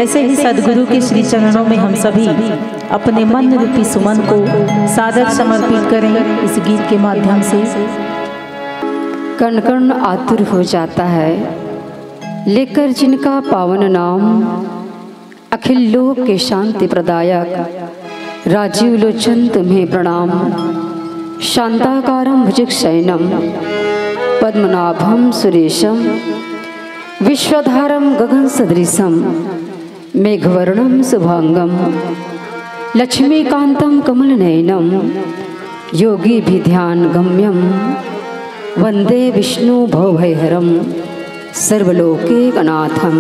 ऐसे ही सद्गुरु के श्री चरणों में हम सभी अपने मन रूपी सुमन को सादर समर्पित करें इस गीत के माध्यम से। कण कण आतुर हो जाता है लेकर जिनका पावन नाम, अखिल लोक के शांति प्रदायक राजीव लोचन तुम्हें प्रणाम। शांताकारं भुजगशयनं पद्मनाभं सुरेशं विश्वधारं गगन सदृशं मेघवर्णं शुभांगं लक्ष्मीकान्तं कमलनयनं योगीभिध्यान गम्यं वंदे विष्णु भवभयहरं सर्वलोकैकनाथं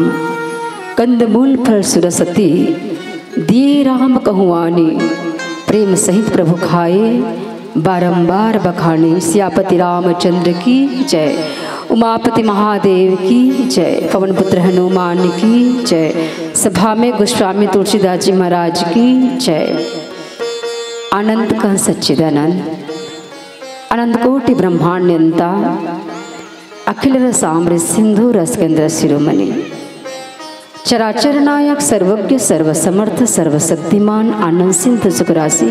कंदमूल फल सुरसती, दिए राम कहुआनी, प्रेम सहित प्रभु खाए, बारंबार बखाने। सियापति रामचंद्र की जय, उमापति महादेव की जय, पवन पुत्र हनुमान की जय, सभा में गोस्वामी तुलसीदास जी महाराज की जय। अनंत का सच्चिदानंद, अनंत कोटि ब्रह्मांड नियंता, अखिल रसामृत सिंधु रस केंद्र शिरोमणि, चराचर नायक सर्वज्ञ सर्वसमर्थ सर्वशक्तिमान आनंद सिंधु सुखराशि,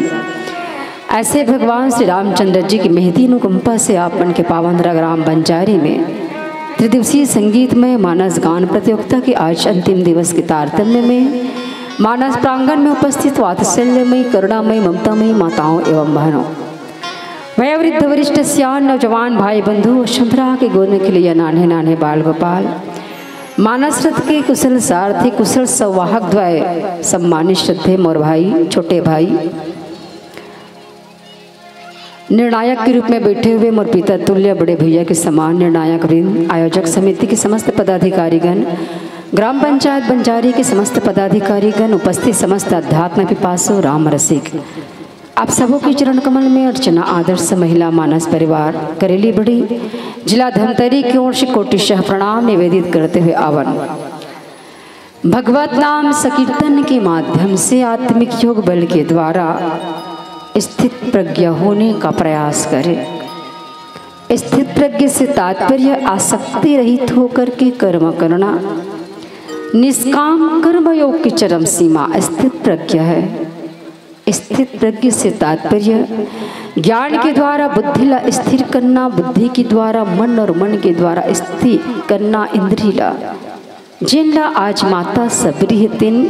ऐसे भगवान श्री रामचंद्र जी की मेहदी अनुकंपा से आपन के पावन ग्राम बंजारी में त्रिदिवसीय संगीतमय मानस गान प्रतियोगिता के आज अंतिम दिवस के तारतम्य में मानस प्रांगण में उपस्थित वात्सल्यमयी करुणामयी ममतामयी माताओं एवं बहनों, वयोवृद्ध वरिष्ठ सियान नौजवान भाई बंधु, शुभ्रा के गोद में खिले नान्हे नान्हे बाल गोपाल, मानस रथ के कुशल सारथी कुशल संवाहक द्वय, सम्मानित श्रद्धे मोर भाई छोटे भाई, निर्णायक के रूप में बैठे हुए मोर पिता तुल्य बड़े भैया के समान निर्णायक वृंद, आयोजक समिति के समस्त पदाधिकारीगण, ग्राम पंचायत बंजारी के समस्त पदाधिकारीगण, उपस्थित समस्त अध्यात्म पिपासु राम रसिक, आप सबों के चरण कमल में अर्चना आदर्श महिला मानस परिवार करेली बड़ी जिला धमतरी की ओर से कोटिशः प्रणाम निवेदित करते हुए आवन। भगवत नाम संकीर्तन के माध्यम से आत्मिक योग बल के द्वारा स्थित प्रज्ञ होने का प्रयास करें। स्थित प्रज्ञ से तात्पर्य आसक्ति रहित होकर के कर्म करना, निष्काम कर्म योग की चरम सीमा स्थित प्रज्ञ है। स्थित प्रज्ञ से तात्पर्य ज्ञान के द्वारा बुद्धि ला स्थिर करना, बुद्धि के द्वारा मन और मन के द्वारा स्थिर करना इंद्रिय ला। जिन ला आज माता सबरी है तिन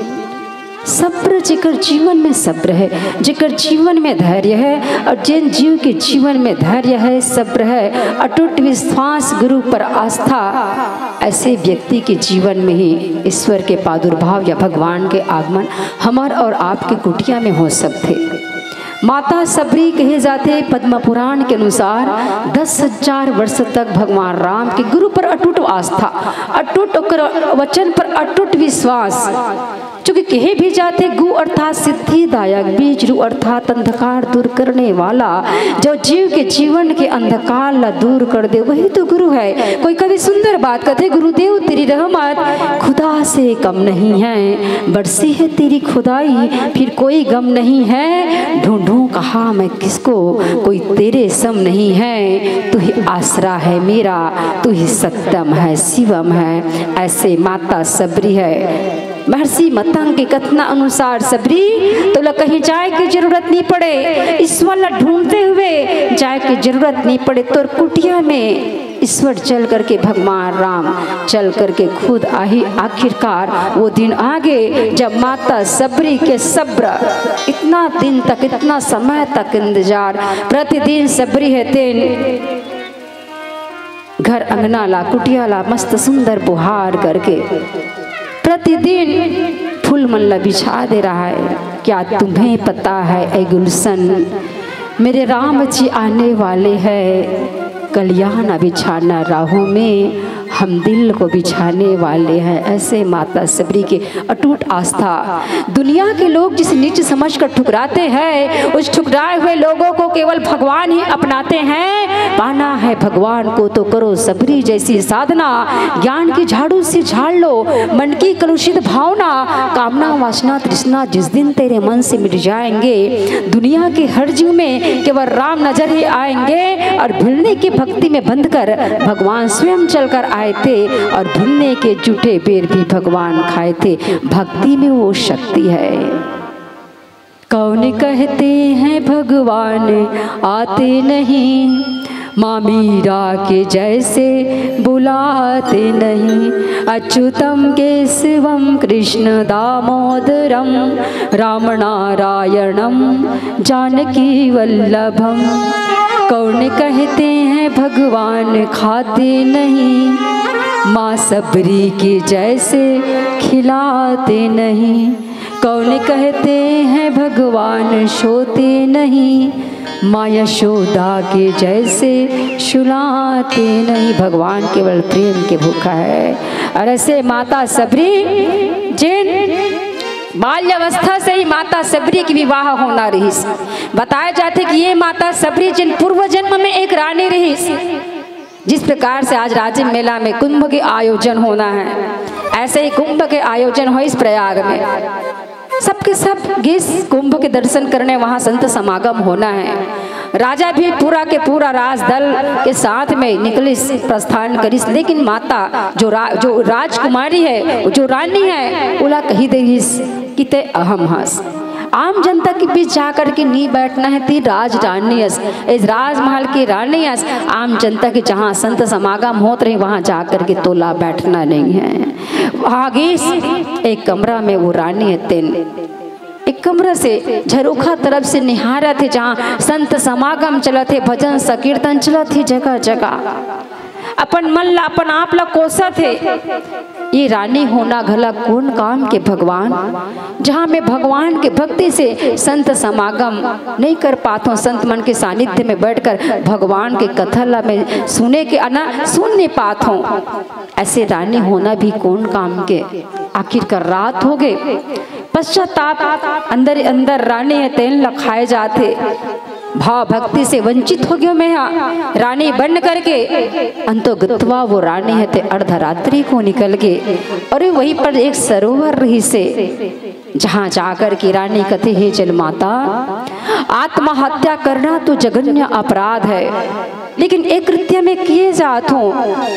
सब्र, जिकर जीवन में सब्र है, जिकर जीवन में धैर्य है, और जिन जीव के जीवन में धैर्य है सब्र है अटूट विश्वास गुरु पर आस्था, ऐसे व्यक्ति के जीवन में ही ईश्वर के प्रादुर्भाव या भगवान के आगमन हमार और आपके कुटिया में हो सकते। माता सबरी कहे जाते पद्म पुराण के अनुसार 10,000 वर्ष तक भगवान राम के गुरु पर अटूट आस्था, अटूट वचन पर अटूट विश्वास, चूंकि कहे भी जाते गु अर्थात सिद्धिदायक, बीज रु अर्थात अंधकार दूर करने वाला, जो जीव के जीवन के अंधकार ला दूर कर दे वही तो गुरु है। कोई कभी सुंदर बात कहते, गुरुदेव तेरी रहमत खुदा से कम नहीं है, बरसी है तेरी खुदाई फिर कोई गम नहीं है, ढूंढूं कहा मैं किसको कोई तेरे सम नहीं है, तू ही आसरा है मेरा, तू ही सत्यम है शिवम है। ऐसे माता सबरी है। महर्षि मतंग के कथना अनुसार सबरी तो कहीं जाए की जरूरत नहीं पड़े, ईश्वर ला ढूंढते हुए जाए की जरूरत नहीं पड़े, तो कुटिया में ईश्वर चल करके भगवान राम चल करके खुद आई। आखिरकार वो दिन आगे जब माता सबरी के सब्र, इतना दिन तक इतना समय तक इंतजार, प्रतिदिन सबरी है तेन घर अंगना ला कुटिया ला मस्त सुंदर बुहार करके प्रतिदिन फूल मल्ला बिछा दे रहा है। क्या तुम्हें पता है ऐ गुलशन मेरे राम जी आने वाले हैं, कल्याण बिछाना राहों में हम दिल को बिछाने वाले हैं। ऐसे माता सबरी के अटूट आस्था। दुनिया के लोग जिस नीच समझ कर ठुकराते हैं, उस ठुकराए हुए लोगों को केवल भगवान ही अपनाते हैं। पाना है भगवान को तो करो सबरी जैसी साधना, ज्ञान की झाड़ू से झाड़ लो मन की कलुषित भावना, कामना वासना तृष्णा जिस दिन तेरे मन से मिट जाएंगे, दुनिया के हर जीव में केवल राम नजर ही आएंगे। और भिड़ने की भक्ति में बंधकर भगवान स्वयं चलकर आए थे, और भिड़ने के जूठे बेर भी भगवान खाए थे। भक्ति में वो शक्ति है। कौन कहते हैं भगवान आते नहीं, माँ मीरा के जैसे बुलाते नहीं। अच्युतम केशवम कृष्ण दामोदरम राम नारायणम जानकी वल्लभम। कौन कहते हैं भगवान खाते नहीं, माँ सबरी के जैसे खिलाते नहीं। कौन कहते हैं भगवान सोते नहीं, माँ यशोदा के जैसे सुलाते नहीं। भगवान केवल प्रेम के भूखा है। और ऐसे माता सबरी जिन बाल्यावस्था से ही माता सबरी की विवाह होना रही। बताया जाता है कि ये माता सबरी जिन पूर्व जन्म में एक रानी रही। जिस प्रकार से आज राजिम मेला में कुंभ के आयोजन होना है, ऐसे ही कुंभ के आयोजन हो इस प्रयाग में। सबके सब इस कुंभ के दर्शन करने वहाँ संत समागम होना है। राजा भी पूरा के पूरा राज दल के साथ में निकलिस, प्रस्थान करिस, लेकिन माता जो राजकुमारी है, जो रानी है, उला कही देगिस कि ते अहम हस। आम जनता के बीच जाकर के नहीं बैठना है, ती राज रानी इस राजमहल की रानी इस। आम जनता के जहाँ संत समागम होते रहे वहाँ जाकर के तोला बैठना नहीं है। आगे एक कमरा में वो रानी है तेन एक कमरा से झरोखा तरफ से निहारा थे, जहाँ संत समागम चला थे, भजन संकीर्तन चला थे जगह जगह। अपन मन ला अपन आप ला कोसा थे। ये रानी होना घला कौन काम के भगवान, जहाँ मैं भगवान के भक्ति से संत समागम नहीं कर पाता हूँ, संत मन के सानिध्य में बैठकर भगवान के कथा ला मैं सुन नहीं पाता हूँ। ऐसे रानी होना भी कौन काम के। आखिरकार रात हो गए, पश्चाताप अंदर अंदर रानी है तेल लखाए जाते। भाव भक्ति से वंचित हो गयो मैं यहाँ रानी बन करके। अंतो गत्वा वो रानी है ते अर्धरात्रि को निकल गए। और वहीं पर एक सरोवर रही से, जहाँ जाकर की रानी कथे हे जल माता, आत्महत्या करना तो जघन्य अपराध है, लेकिन एक कृत्य में किए जात हूँ।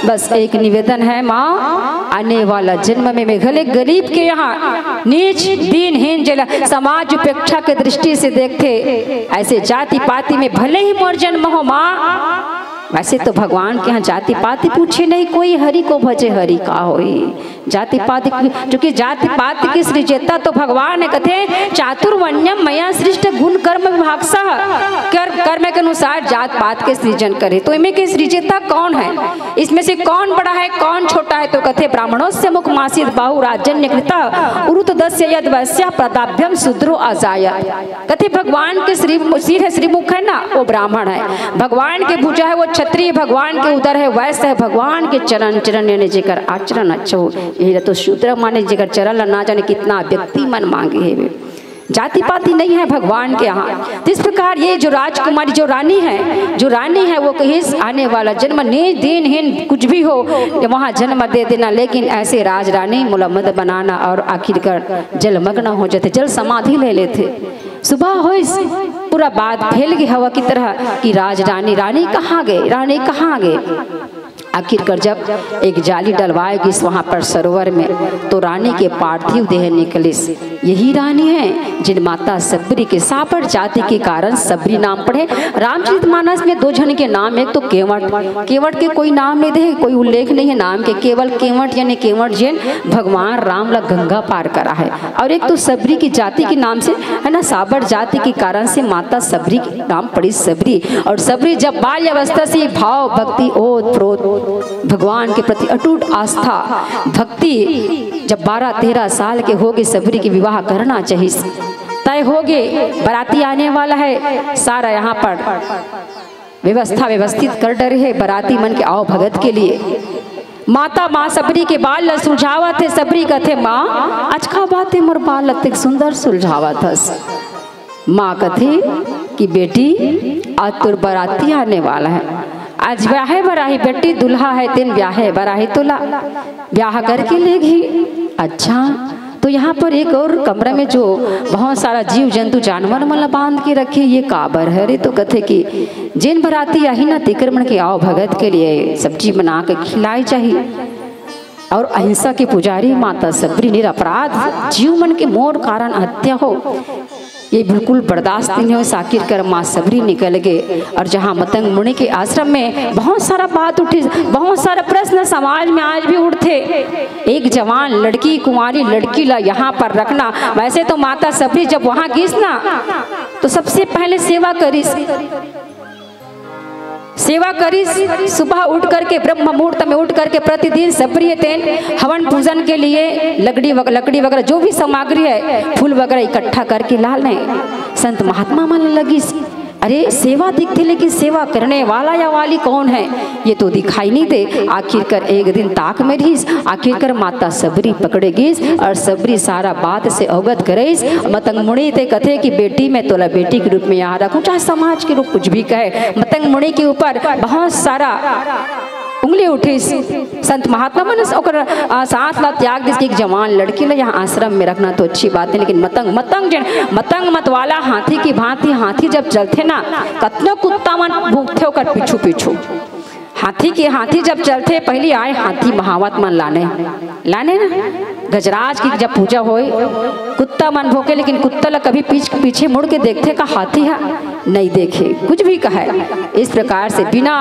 बस एक निवेदन है माँ, आने वाला जन्म में मैं भले गरीब के यहाँ नीच दीनहीन जल समाज उपेक्षा के दृष्टि से देखते, ऐसे जाति पाति में भले ही मोर जन्म हो माँ। वैसे तो भगवान के यहाँ जाति पाति पूछे नहीं कोई, हरि को भजे हरि का होई। जाति पाति, क्योंकि जाति पाति की सृजेता तो भगवान है। कथे चातुर्वर्ण्यम मया सृष्ट गुण कर्म विभागसः, कर्म के अनुसार जात पात के सृजन करे। तो इनमें के सृजेता कौन है, इसमें से कौन बड़ा है कौन छोटा है। तो कथे ब्राह्मणों से मुख मासित बाहु राजन्य कृता उरुत दस्य यद वैश्या प्रदाभ्यम शूद्रो अजाय। कथे भगवान के सिर है, श्रीमुख है ना, वो ब्राह्मण है। भगवान के भुजा है वो क्षत्रिय, भगवान के उदर है वैश्य है। भगवान के चरण यानी जेकर आचरण अच्छा हो, यही तो शूद्र माने जेकर चरण ना जाने कितना व्यक्ति मन मांगे है। जाति पाति नहीं है भगवान के यहाँ। इस प्रकार ये जो राजकुमारी जो रानी है वो कहीं आने वाला जन्म नीच दीनहीन कुछ भी हो वहाँ जन्म दे देना, लेकिन ऐसे राज रानी मुलम्मद बनाना और आखिरकार जलमग्न हो जाते, जल समाधि ले लेते। सुबह हो पूरा बात फैल गई हवा की तरह कि रानी कहाँ गए। आखिरकार जब एक जाली डलवाएगी वहाँ पर सरोवर में, तो रानी के पार्थिव देह निकलिस। यही रानी है जिन माता सबरी के सापर जाति के कारण सबरी नाम पड़े। रामचरितमानस में दो जन के नाम, एक तो केवट के कोई नाम नहीं दे, कोई उल्लेख नहीं है नाम के, केवल केवट यानी केवट जिन भगवान राम ला गंगा पार करा है। और एक तो सबरी की जाति के नाम से है ना, साबर जाति के कारण से माता सबरी के नाम पड़ी सबरी। और सबरी जब बाल्य अवस्था से भाव भक्ति ओत प्रोत भगवान के प्रति अटूट आस्था भक्ति, जब 12-13 साल के हो गए सबरी की विवाह करना चाहिए, तय हो गए। बराती आने वाला है, सारा यहाँ पर व्यवस्थित कर डरे है बराती मन के आओ भगत के लिए। माँ सबरी के बाल सुलझावा थे। सबरी कथे माँ अच्छा बात है मोर बाल लते सुंदर सुलझावा थस। माँ कथे कि बेटी आज तुर बराती आने वाला है, आज ब्याह है बराही बेटी दुल्हा है तीन ब्याह है बराही तुला ब्याह करके लेगी। अच्छा तो यहाँ पर एक और कमरा में जो बहुत सारा जीव जंतु जानवर मतलब बांध के रखे, ये काबर है रे। तो कथे कि जिन बराती आई ना तिक्रमण के आओ भगत के लिए सब्जी बना के खिलाई चाहिए। और अहिंसा के पुजारी माता सबरी निरपराध जीव मन के मोर कारण हत्या हो, ये बिल्कुल बर्दाश्त नहीं हो। साकिर कर माँ सबरी निकल गए। और जहाँ मतंग मुनि के आश्रम में बहुत सारा बात उठी, बहुत सारा प्रश्न समाज में आज भी उठते। एक जवान लड़की कुंवारी लड़की ला यहाँ पर रखना। वैसे तो माता सबरी जब वहाँ गई ना तो सबसे पहले सेवा करी सुबह उठ करके ब्रह्म मुहूर्त में उठ करके प्रतिदिन सबरी तेन हवन पूजन के लिए लकड़ी वगैरह जो भी सामग्री है फूल वगैरह इकट्ठा करके लाने संत महात्मा मन लगी। अरे सेवा दिखती लेकिन सेवा करने वाला या वाली कौन है ये तो दिखाई नहीं दे। आखिरकार एक दिन ताक में रहीस, आखिरकार माता सबरी पकड़ेगीस और सबरी सारा बात से अवगत करेस। मतंग मुनि ते कथे कि बेटी मैं तोला बेटी के रूप में यहाँ रखूं, चाहे समाज के रूप कुछ भी कहे। मतंग मुनि के ऊपर बहुत सारा उंगली उठी। संत महात्मा मन साथ ला त्याग दिस की एक जवान लड़की ला यहाँ आश्रम में रखना तो अच्छी बात है, लेकिन मतंग मत वाला हाथी की भांति हाथी जब चलते ना कतनो कुत्ता मन भूखते होकर पीछू पीछू हाथी जब चलते पहले आए हाथी महावत मन लाने ना गजराज की जब पूजा होए कुत्ता मन भोके, लेकिन कुत्ता ला कभी पीछे मुड़ के देखते का हाथी है नहीं देखे कुछ भी कहे। इस प्रकार से बिना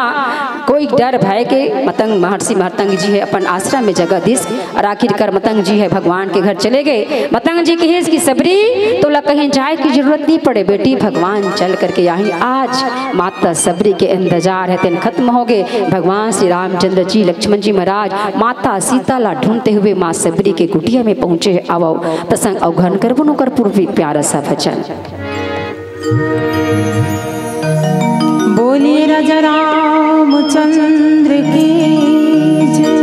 कोई डर भय के मतंग महर्षि मतंग जी है अपन आश्रम में जगह दिस और आखिरकार मतंग जी है भगवान के घर चले गए। मतंग जी कहे कि सबरी तो ला कहीं जाए की जरूरत नहीं पड़े बेटी, भगवान चल करके आई। आज माता सबरी के इंतजार है तेन खत्म हो गए। भगवान श्री रामचंद्र जी लक्ष्मण जी महाराज माता सीता ला ढूंढते हुए माँ सबरी के कुटिया में पहुंचे। आवो प्रसंग अवघन कर बुनो कर पूर्वी प्यारा सा भजन। बोलिए राजा रामचंद्र की जय।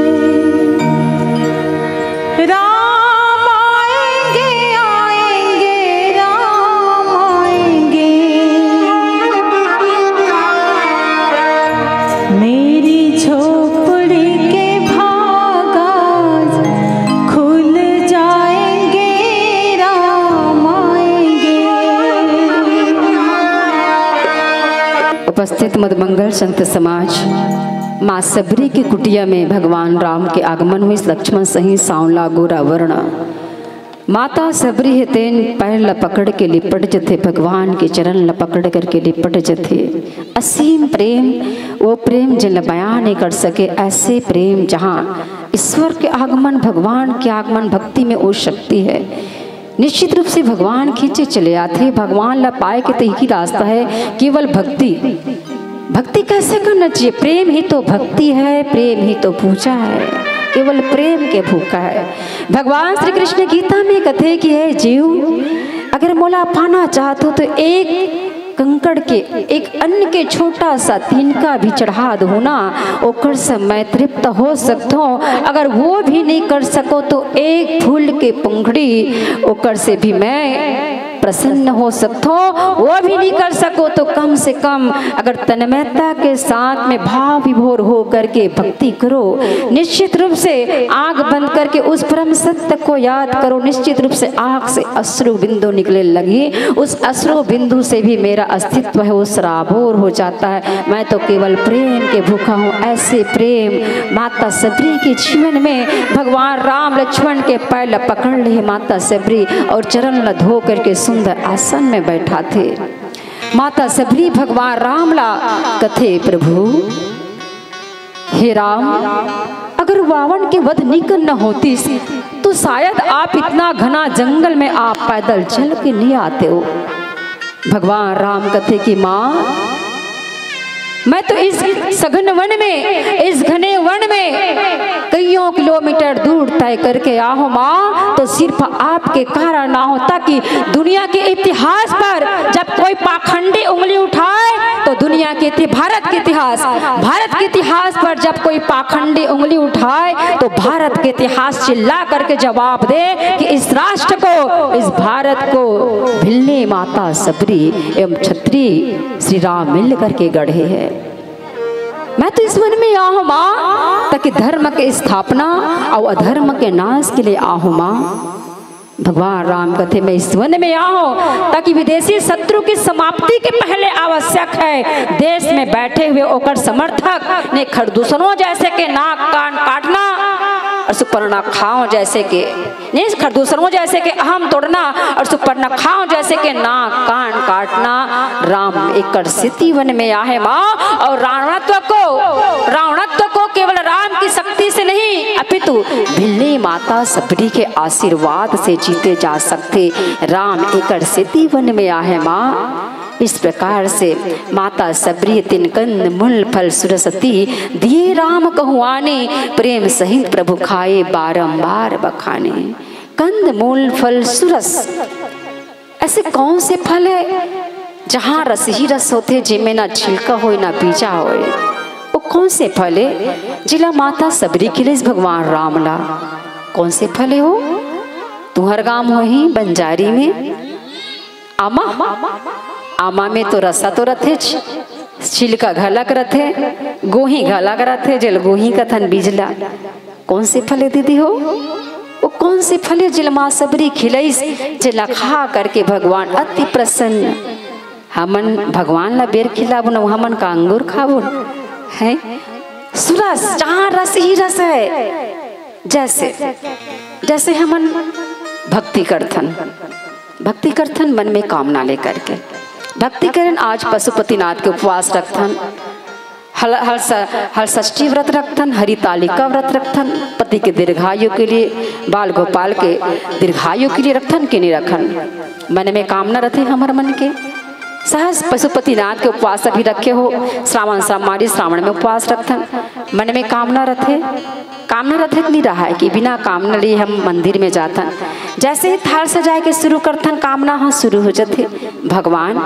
राम आएंगे आएंगे राम आएंगे, मेरी झोपड़ी के भागाज खुल जाएंगे राम आएंगे। उपस्थित मदमंगल संत समाज माँ सबरी की कुटिया में भगवान राम के आगमन हुई। लक्ष्मण सही सांवला गोरा वर्ण माता सबरी है तेन पैर लपकड़ के लिपट जथे, भगवान के चरण लपकड़ करके लिपट जथे। असीम प्रेम वो प्रेम जिन बयान नहीं कर सके, ऐसे प्रेम जहाँ ईश्वर के आगमन भगवान के आगमन भक्ति में वो शक्ति है। निश्चित रूप से भगवान खींचे चले आते, भगवान ला पाए के तो ही रास्ता है केवल भक्ति। भक्ति कैसे करना चाहिए? प्रेम ही तो भक्ति है, प्रेम ही तो पूजा है, केवल प्रेम के भूखा है। भगवान श्री कृष्ण गीता में कथे कि है जीव अगर मोला पाना चाहते हो तो एक कंकड़ के एक अन्न के छोटा सा तिनका भी चढ़ा दो ना, ओकर से मैं तृप्त हो सकता हूँ। अगर वो भी नहीं कर सको तो एक फूल के पंखड़ी ओकर से भी मैं प्रसन्न हो सकता हूँ। वो भी नहीं कर सको तो कम से कम अगर तन्मयता के साथ में भाव विभोर हो करके भक्ति करो, निश्चित रूप से आंख बंद करके उस परम सत्य को याद करो, निश्चित रूप से आंख से अश्रु बिंदु निकले लगी, उस अश्रु बिंदु से भी मेरा अस्तित्व है वो सराबोर हो जाता है। मैं तो केवल प्रेम के भूखा हूँ। ऐसे प्रेम माता सबरी के जीवन में भगवान राम लक्ष्मण के पैर पकड़ ले माता सबरी और चरण ल धो करके सुंदर आसन में बैठा थे। माता सबरी भगवान राम ला कथे प्रभु हे राम अगर रावण के वध नहीं करना होती तो शायद आप इतना घना जंगल में आप पैदल चल के नहीं आते हो। भगवान राम कथे कि माँ मैं तो इस सघन वन में इस घने वन में कईयों किलोमीटर दूर तय करके आया हूँ माँ, तो सिर्फ आपके कारण ना हो, ताकि दुनिया के इतिहास पर जब कोई पाखंडी उंगली उठाए तो दुनिया के भारत के इतिहास पर जब कोई पाखंडी उंगली उठाए तो भारत के इतिहास चिल्ला करके जवाब दे कि इस राष्ट्र को इस भारत को भिल्ले माता सबरी एवं छत्री श्री राम मिल करके गढ़े हैं। मैं तो इस वन में आया हूँ माँ ताकि धर्म के स्थापना और अधर्म के नाश के लिए आया हूँ माँ। भगवान राम कथे मैं इस वन में आया हूँ ताकि विदेशी शत्रु की समाप्ति के पहले आवश्यक है देश में बैठे हुए ओकर समर्थक ने खरदूषणों जैसे के नाक कान काटना और सुपर्णखाओं जैसे के नहीं खरदूषणों जैसे के अहम तोड़ना और सुपर्णखाओं जैसे के नाक कान काटना। राम एकड़ स्थिति वन में आए माँ और रावणत्व को केवल राम की शक्ति से नहीं अपितु भिल्ली माता सबरी के आशीर्वाद से जीते जा सकते। राम एकड़ स्थिति वन में आए माँ। इस प्रकार से माता सबरी तिन कंद मूल फल सुरसती दिए राम कहुआने प्रेम सहित प्रभु खाए बारंबार बखाने। कंद मूल फल सुरस ऐसे कौन से फल है जहाँ रस ही रस होते, जिनमें ना छिलका हो ना बीजा हो, वो कौन से फले जिला माता सबरी खिलेस भगवान राम ला। कौन से फले हो? तुहर गाम हो ही बंजारी में आमा, आमा में तो रसा तो रथे, छिलका घलक रथे, गोही घलक रथे, जल गोही कथन बीजला। कौन से फले दीदी हो? वो कौन से फले जिल माँ सबरी खिलैस, जिला खा करके भगवान अति प्रसन्न। हमन भगवान ला बेर खिलाबो न, हमन का अंगूर खाबो है। सुरस जहाँ रस ही रस है। जैसे जैसे हमन भक्ति करथन मन में कामना लेकर के भक्ति करन। आज पशुपतिनाथ के उपवास रखथन, हर षष्ठी व्रत रखथन, हरितालिका व्रत रखथन, पति के दीर्घायु के लिए, बाल गोपाल के दीर्घायु के लिए रखथन कि नहीं रखन। मन में कामना रखे हमार मन के। सहज पशुपतिनाथ के उपवास अभी रखे हो, श्रावण सोमवारी श्रावण में उपवास रखथन, मन में कामना रखे नहीं रहा है कि बिना कामना लिए हम मंदिर में जाथन। जैसे ही थाल सजाए के शुरू करथन, कामना हाँ शुरू हो जाते। भगवान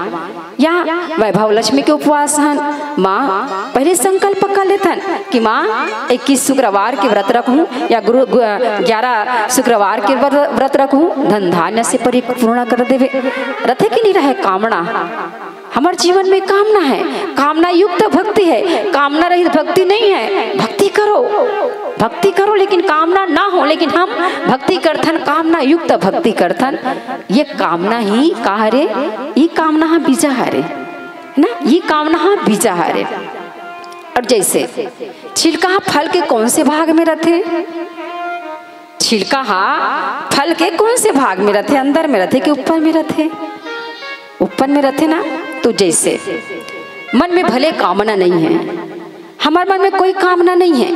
या वैभव लक्ष्मी के उपवास हन, माँ पहले संकल्प कर लेथन कि माँ 21 शुक्रवार के व्रत रखूं या 11 शुक्रवार के व्रत रखूं, धन धान्य से परिपूर्ण कर देवे। रथे कि नहीं रहे कामना। हमारे जीवन में कामना है, कामना युक्त भक्ति है, कामना रहित भक्ति नहीं है। भक्ति करो लेकिन कामना ना हो, लेकिन हम भक्ति करथन, कामना युक्त भक्ति करथन। ये कामना ही कहा रे, ये कामना हा बीजा हरे ना, ये कामना हा बीजा हरे। और जैसे छिलका फल के कौन से भाग में रहते? छिलका फल के कौन से भाग में रहते? अंदर में रहते कि ऊपर में रहते? ऊपर में रहते ना। तो जैसे मन में भले कामना नहीं है, हमारे मन में कोई कामना नहीं है,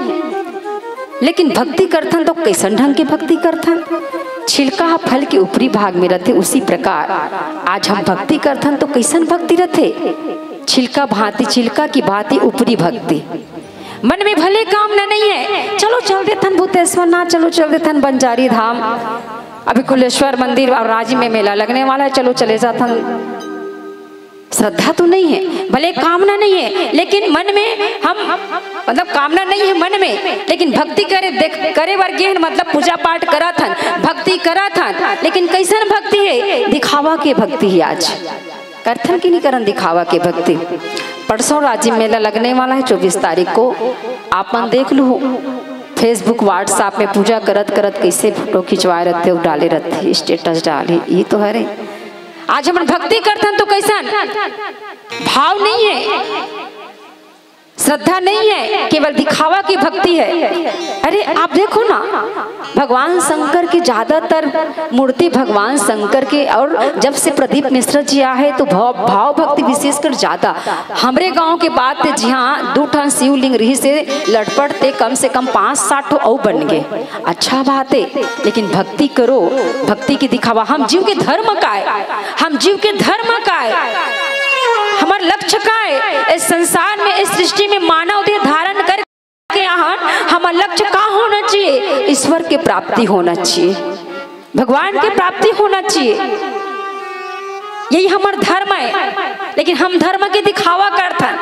लेकिन भक्ति करथन तो कैसन ढंग की भक्ति करथन? छिलका फल के ऊपरी भाग में रहते, उसी प्रकार आज हम भक्ति करथन तो कैसन भक्ति रहते? छिलका की भांति ऊपरी भक्ति। मन में भले कामना नहीं है, चलो चल देथन भूतेश्वर ना, चलो चल देथन बंजारी धाम, अभी कुलेश्वर मंदिर और राजी में मेला लगने वाला है, चलो चले जाथन। श्रद्धा तो नहीं है, भले कामना नहीं है, लेकिन मन में हम मतलब कामना नहीं है मन में, लेकिन भक्ति करे वर्गे मतलब पूजा पाठ करा था, भक्ति करा था, लेकिन कैसन भक्ति है? दिखावा के भक्ति है। आज करथन की नहीं करन दिखावा के भक्ति। परसों राजी मेला लगने वाला है 24 तारीख को, आपन देख लो फेसबुक व्हाट्सएप में पूजा करत कैसे फोटो खिंचवाए रहते हो, डाले रहते, स्टेटस डाले। ये तो है रे, आज हम भक्ति करथन तो कैसन भाव नहीं है, श्रद्धा नहीं है, केवल दिखावा की भक्ति है। अरे आप देखो ना, भगवान शंकर की ज्यादातर मूर्ति भगवान शंकर के, और जब से प्रदीप मिश्र जी आए तो भाव भक्ति विशेषकर ज्यादा। हमारे गांव के बात थे जी हाँ, 2 ठन शिवलिंग रही से लटपटते, कम से कम 5-7 और बन गए। अच्छा बात है, लेकिन भक्ति करो, भक्ति की दिखावा। हम जीव के धर्म का है, हमारा लक्ष्य का है इस संसार में, इस सृष्टि में मानव देह धारण करके यहाँ हमारा लक्ष्य का होना चाहिए? ईश्वर की प्राप्ति होना चाहिए, भगवान की प्राप्ति होना चाहिए। यही हमारा धर्म है, लेकिन हम धर्म की दिखावा करते हैं।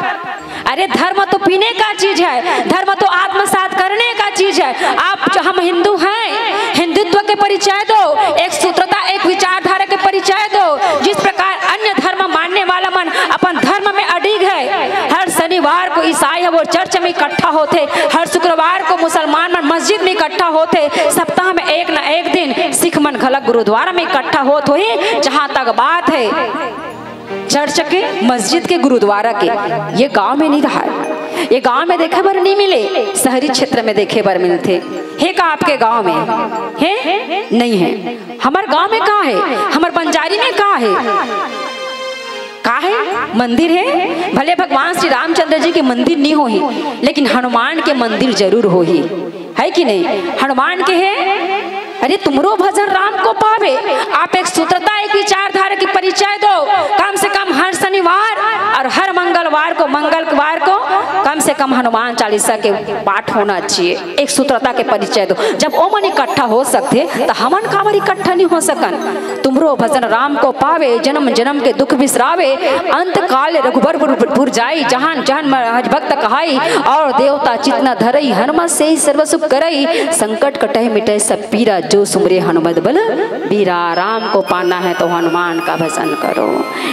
अरे धर्म तो पीने का चीज है, धर्म तो आत्मसात करने का चीज है। आप जो हम हिंदू हैं, हिंदुत्व के परिचय दो, एक सूत्रता एक विचारधारा के परिचय दो। जिस प्रकार अन्य धर्म मानने वाला मन अपन धर्म में अडिग है, हर शनिवार को ईसाई है वो चर्च में इकट्ठा होते, हर शुक्रवार को मुसलमान मन मस्जिद में इकट्ठा होते, सप्ताह में एक न एक दिन सिख मन खलक गुरुद्वारा में इकट्ठा होते हुए। जहां तक बात है चर्च के, मस्जिद के, गुरुद्वारा के, ये गांव में नहीं रहा है। ये गांव में देखे बर नहीं मिले, शहरी क्षेत्र में देखे बर मिलते है। का आपके गांव में है? नहीं है। हमारे गांव में कहाँ है? हमारे बंजारी में कहाँ है? कहाँ है? मंदिर है। भले भगवान श्री रामचंद्र जी के मंदिर नहीं हो ही, लेकिन हनुमान के मंदिर जरूर हो ही, है कि नहीं? हनुमान के है। अरे तुमरो भजन राम को पावे। आप एक सूत्रता एक विचारधारा की परिचय दो। कम से कम हर शनिवार और हर मंगलवार को कम से कम हनुमान चालीसा के पाठ होना चाहिए। एक सूत्रता के परिचय दो। जब ओ मन इकट्ठा हो सकते तो हमन काबर इकट्ठा नहीं हो सकन। तुमरो भजन राम को पावे, जन्म जन्म के दुख बिसरावे, अंत काल रघुबरपुर जाई, जहान जहान हरि भक्त कहाई, और देवता चितना धरई, हनुमत से ही सर्व सुख करई, संकट कटै मिटै सब पीरा, जो सुमरे हनुमत बल बीरा। राम को पाना है तो हनुमान का भजन करो।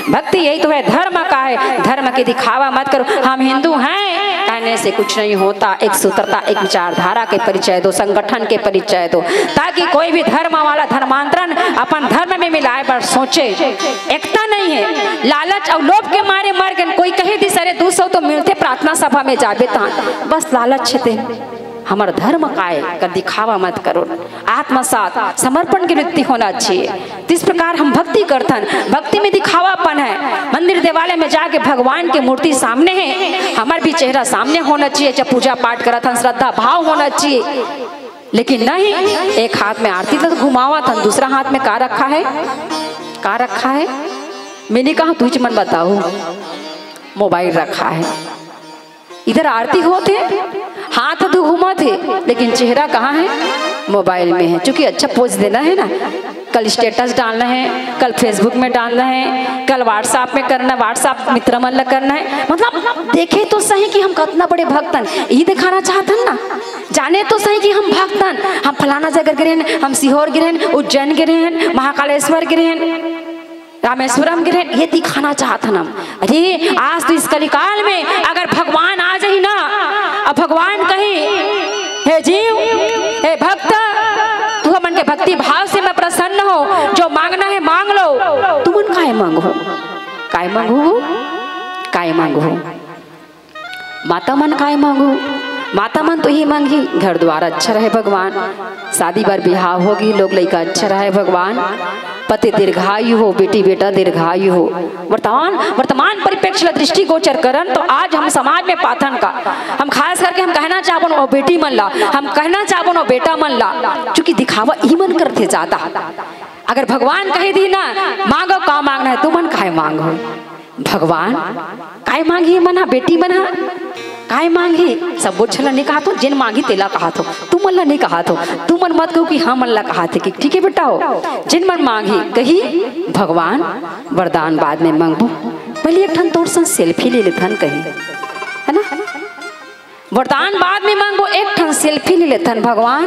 भक्ति यही तो है, धर्म का है। धर्म के दिखावा मत करो, हम हिंदू हैं कहने से कुछ नहीं होता। एक सूत्रता, एक विचारधारा के परिचय दो, संगठन के परिचय दो, ताकि कोई भी धर्म वाला धर्मांतरण अपन धर्म में मिलाए पर सोचे। एकता नहीं है, लालच और लोभ के मारे मर गए। कोई कहे दी सरे 200 तो मिलते प्रार्थना सभा में जाबे ता, बस लालच थे। हमारा धर्म का है, कर दिखावा मत करो। आत्मसात समर्पण की वृत्ति होना चाहिए। इस प्रकार हम भक्ति करथन, भक्ति में दिखावापन है। मंदिर देवालय में जाके भगवान की मूर्ति सामने है, हमारा भी चेहरा सामने होना चाहिए। जब पूजा पाठ करथन श्रद्धा भाव होना चाहिए। लेकिन नहीं, एक हाथ में आरती तो घुमावा था, दूसरा हाथ में का रखा है, का रखा है? मैंने कहा तुझ मन बताओ, मोबाइल रखा है। इधर आरती होते, हाथ तो घुमा थे, लेकिन चेहरा कहाँ है? मोबाइल में है। क्योंकि अच्छा पोज देना है ना, कल स्टेटस डालना है, कल फेसबुक में डालना है, कल व्हाट्सएप में करना है, व्हाट्सएप मित्र मन करना है। मतलब देखे तो सही कि हम कितना बड़े भक्तन, यही दिखाना चाहतन ना। जाने तो सही कि हम भक्तन, हम फलाना जगह गिरे हैं, हम सीहोर गिरे हैं, उज्जैन गिरे हैं, महाकालेश्वर गिरे हैं, रामेश्वरम गिरे, ये दिखाना चाहता हम। अरे आज तो इस कलिकाल में अगर भगवान आ जाए ना, अब भगवान कही हे जीव, हे भक्त, तू मन के भक्ति भाव से मैं प्रसन्न हो, जो मांगना है मांग लो। तुम मन काय मांगो, काय मांगो, काय मांगो? माता मन काय मांगो? माता मन तो ही मांगी घर द्वार अच्छा रहे भगवान, शादी बार बिहाव होगी, लोग लड़का अच्छा रहे भगवान, पति दीर्घायु हो, बेटी बेटा दीर्घायु हो। वर्तमान परिप्रेक्ष्य दृष्टि गोचर करन तो आज हम समाज में पाथन का, हम खास करके हम कहना चाहबो ओ बेटी मन ला, हम कहना चाहबो ओ बेटा मन ला, क्योंकि दिखावा ही मन करते ज्यादा। अगर भगवान कहे दी ना मांगो का मांगना है, तुम मन काय मांगो? भगवान काय मांगी मना, बेटी मना काय मांगी? सब बोझला नहीं कहा तो, जिन मांगी तेला कहा तो, तू मन ला नहीं कहा तो, तू मन मत कहो कि हाँ मन ला कहा थे कि ठीक है बेटा हो। जिन मन मांगी कही भगवान वरदान बाद में मांगबो, भले एक ठन तोर संग सेल्फी ले लेथन कही, है ना? वरदान बाद में मांगो, एक ठन सेल्फी ले लेथन भगवान,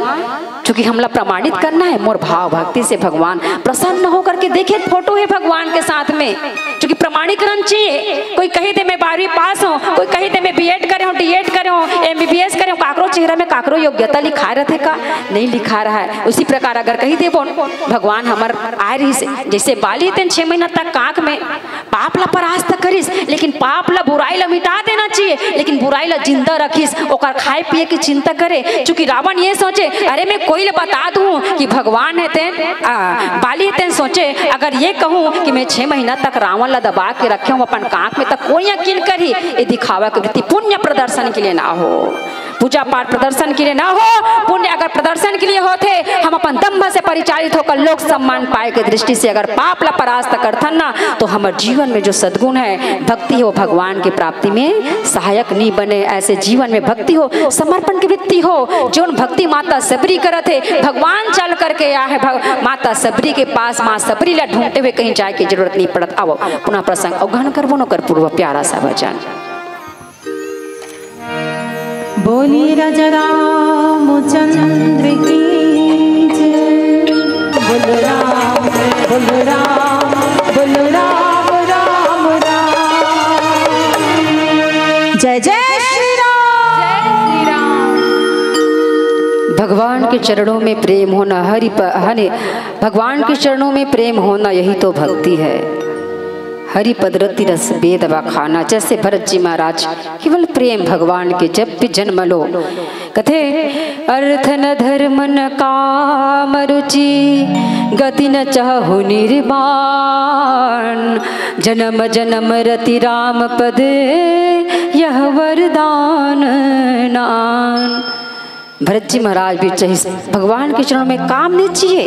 क्योंकि हमला प्रमाणित करना है मोर भाव भक्ति से भगवान प्रसन्न होकर के देखे फोटो है भगवान के साथ में, क्योंकि प्रमाणीकरण चाहिए। कोई कही दे मैं 12वीं पास हूँ, कोई कही दे मैं बीएड करे हूँ, डीएड करे हूँ, MBBS करे हूँ, काकरो चेहरा में काकरो योग्यता लिखा रहते का नहीं लिखा रहा है। उसी प्रकार अगर कही दे भगवान हमार आय रही से, जैसे बाली तेन 6 महीना तक काक में पाप ला परास्त करिस, लेकिन पाप ला बुराई ला मिटा देना चाहिए, लेकिन बुराई ला जिंदा रखिस, ओकर खाए पिए की चिंता करे। चूंकि रावण ये सोचे अरे मैं कोई ले बता दूं कि भगवान है तेन, बाली तेन सोचे अगर ये कहूं कि मैं 6 महीना तक रावण ला दबा के रखे हूं अपन कांख में, तक कोई यकीन करी ये दिखावा की वृत्ति पुण्य प्रदर्शन के लिए ना हो, पूजा पाठ प्रदर्शन के लिए ना हो। पुण्य अगर प्रदर्शन के लिए होते, हम अपन दम्भ से परिचालित होकर लोक सम्मान पाए के दृष्टि से अगर पाप ला परास्त करथन ना, तो हमारे जीवन में जो सद्गुण है भक्ति हो, भगवान की प्राप्ति में सहायक नहीं बने। ऐसे जीवन में भक्ति हो, समर्पण की वृत्ति हो, जो भक्ति माता सबरी करत है, भगवान चल करके आया है माता सबरी के पास, माँ सबरी ला ढूंढते हुए कहीं जाए की जरूरत नहीं पड़त। आओ पुनः प्रसंग अवगहन करबो न कर पूर्व प्यारा सा भजन। बोली राजा रामचंद्र की जय, बोल राम बोल राम बोल राम राम राम, जय जय श्री राम, जय श्री राम। भगवान के चरणों में प्रेम होना, भगवान के चरणों में प्रेम होना, यही तो भक्ति है। हरि पदरति रस वेद खाना, जैसे भरत जी महाराज केवल प्रेम भगवान के जब भी जन्म लो, कथे अर्थ न धर्म न काम रुचि, गति न चाहु निर्वाण, जन्म जन्म रति राम पद यह वरदान नान। भरत जी महाराज भी चाहिए भगवान के चरणों में काम नहीं चाहिए,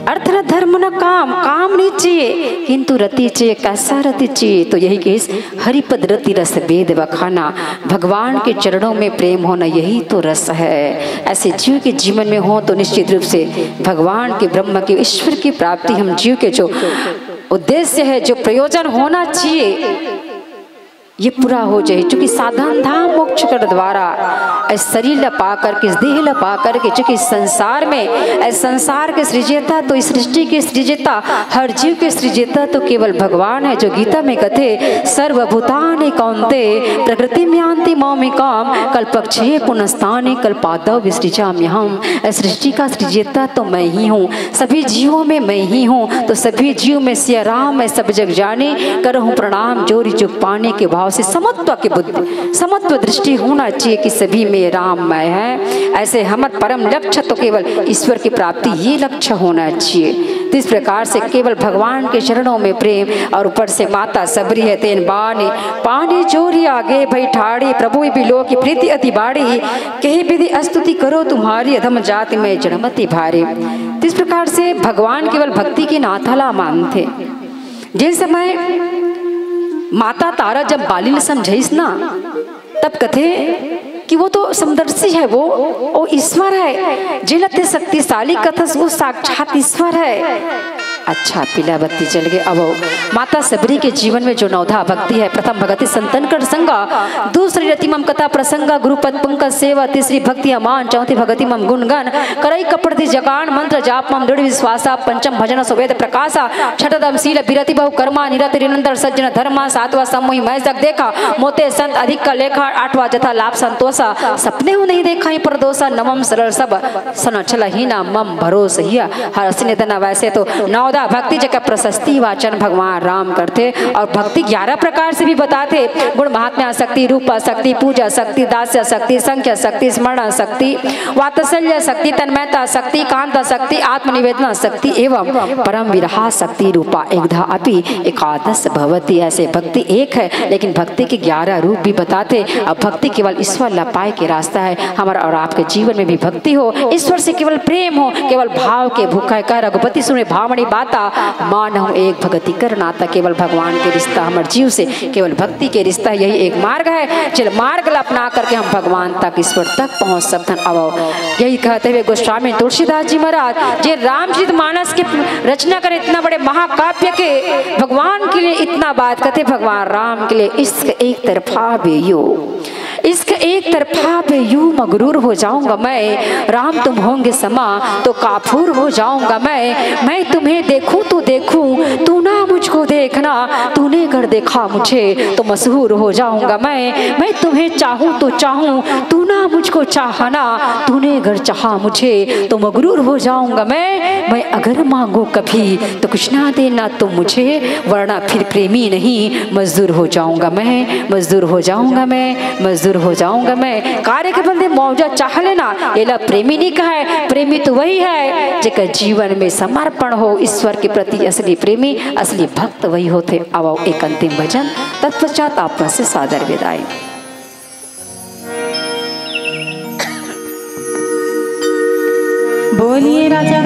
अर्थ न धर्म न काम, काम नहीं चाहिए किंतु रति चाहिए। कैसा रति चाहिए? तो यही कि हरिपद रति रस वेद बखाना, भगवान के चरणों में प्रेम होना, यही तो रस है। ऐसे जीव के जीवन में हो तो निश्चित रूप से भगवान के, ब्रह्म के, ईश्वर की प्राप्ति, हम जीव के जो उद्देश्य है, जो प्रयोजन होना चाहिए, ये पूरा हो जाए। चूंकि साधन धाम मोक्ष कर द्वारा इस शरीर ला पा करके, इस देह ला पा करके, चूंकि संसार में इस संसार के सृजेता, तो इस सृष्टि के सृजेता, हर जीव के सृजेता तो केवल भगवान है। जो गीता में कथे सर्वभूतानि कौन्ते प्रकृति में यान्ति मामिकाम कल्पक्षये पुनस्ताने कल्पादौ विसृजाम्यहम्। इस सृष्टि का सृजेता तो मैं ही हूँ, सभी जीवों में मैं ही हूँ। तो सभी जीव में सिया राम मैं सब जग जाने, करहूँ प्रणाम जोरी जुग पाने के भाव से समत्व की बुद्धि, समत्व दृष्टि होना चाहिए कि सभी में राममय है। ऐसे हमारा परम लक्ष्य तो केवल ईश्वर की प्राप्ति, ये लक्ष्य होना चाहिए। तो इस प्रकार से केवल भगवान के चरणों में प्रेम, और ऊपर से माता सबरी है तेन बानी पानी जोरी आगे भई ठाड़ी, प्रभु बिलो की प्रीति अति बाड़ी, कही विधि स्तुति करो तुम्हारी, अधम जाति में जड़मति भारी। तो इस प्रकार से भगवान केवल भक्ति की नाथाला मानते। जिस समय माता तारा जब बाली समझाइस ना, तब कथे कि वो तो समदर्शी है, वो ईश्वर है, जिलते शक्तिशाली कथस वो साक्षात ईश्वर है। अच्छा, पीला बत्ती जल गए। अब माता सबरी के जीवन में जो नवधा भक्ति है, प्रथम भगति संतन कर संगा, दूसरी रति मम कथा प्रसंगा, गुरुपद पंकज सेवा, तीसरी भक्ति अमान, चौथी भगति मम गुणगान, करई कपड़ दी जगान, मंत्र जाप मम दृढ़ विश्वासा, पंचम भजन सुवेद प्रकाशा, छठदम शील विरति बहु कर्मा, निरति निरंतर सज्जन धर्मा, सातवा समोही मैं जग देखा, मोते संत अधिक का लेखा, आठवा जथा लाभ संतोषा, सपने हो नहीं देखा ही परदोषा, नवम सरल सब सनचल हीना मम भरोस हिया, हर सिनेतना। वैसे तो नवदा भक्ति जगह प्रशस्ति वाचन भगवान राम करते, और भक्ति 11 प्रकार से भी बताते। गुण महात्म्य शक्ति, रूप शक्ति, पूजा शक्ति, दास्य शक्ति, संख्या शक्ति, स्मरण शक्ति, वात्सल्य शक्ति, तन्मयता शक्ति, कांता शक्ति, आत्मनिवेदना शक्ति एवं परम विरहा शक्ति रूपा एकधा अपि एकादश भवति। ऐसे भक्ति एक है, लेकिन भक्ति के 11 रूप भी बताते। अब भक्ति केवल ईश्वर ला पाए के रास्ता है। हमारा और आपके जीवन में भी भक्ति हो, ईश्वर से केवल प्रेम हो, केवल भाव के भूखा है। रघुपति सुने भावनी बाता मान हूँ एक भगति कर नाता। केवल भगवान के रिश्ता, हमारे जीव से केवल भक्ति के रिश्ता, यही एक मार्ग है। चल मार्ग ला अपना करके हम भगवान तक, ईश्वर तक पहुँच सकते हैं। अब यही कहते हुए गोस्वामी तुलसीदास जी महाराज जे रामचरित मानस के रचना करे, इतना बड़े महाकाव्य के भगवान के लिए इतना बात कहते, भगवान राम के लिए इश्क एक तरफा बेयो, इश्क एक तरफा पे यूं मगरूर हो जाऊंगा मैं, राम तुम होंगे समा तो काफूर हो जाऊंगा मैं तुम्हें देखूं तो देखूं, तू ना मुझको देखना, तूने अगर देखा मुझे तो मशहूर हो जाऊंगा मैं तुम्हें चाहूं तो चाहूं, तू ना मुझको चाहना, तूने अगर चाहा मुझे तो मगरूर हो जाऊंगा मैं अगर मांगो कभी तो कुछ ना देना तुम मुझे, वरना फिर प्रेमी नहीं मजदूर हो जाऊंगा मैं, मजदूर हो जाऊंगा मैं, मजदूर हो जाऊंगा मैं। कार्य के बंदे मौजा चाह लेना, ये प्रेमी नहीं कहा है। प्रेमी तो वही है जिसका जीवन में समर्पण हो ईश्वर के प्रति। असली प्रेमी, असली भक्त वही होते। अब एक अंतिम भजन, तत्पश्चात आप से सादर विदाई। बोलिए राजा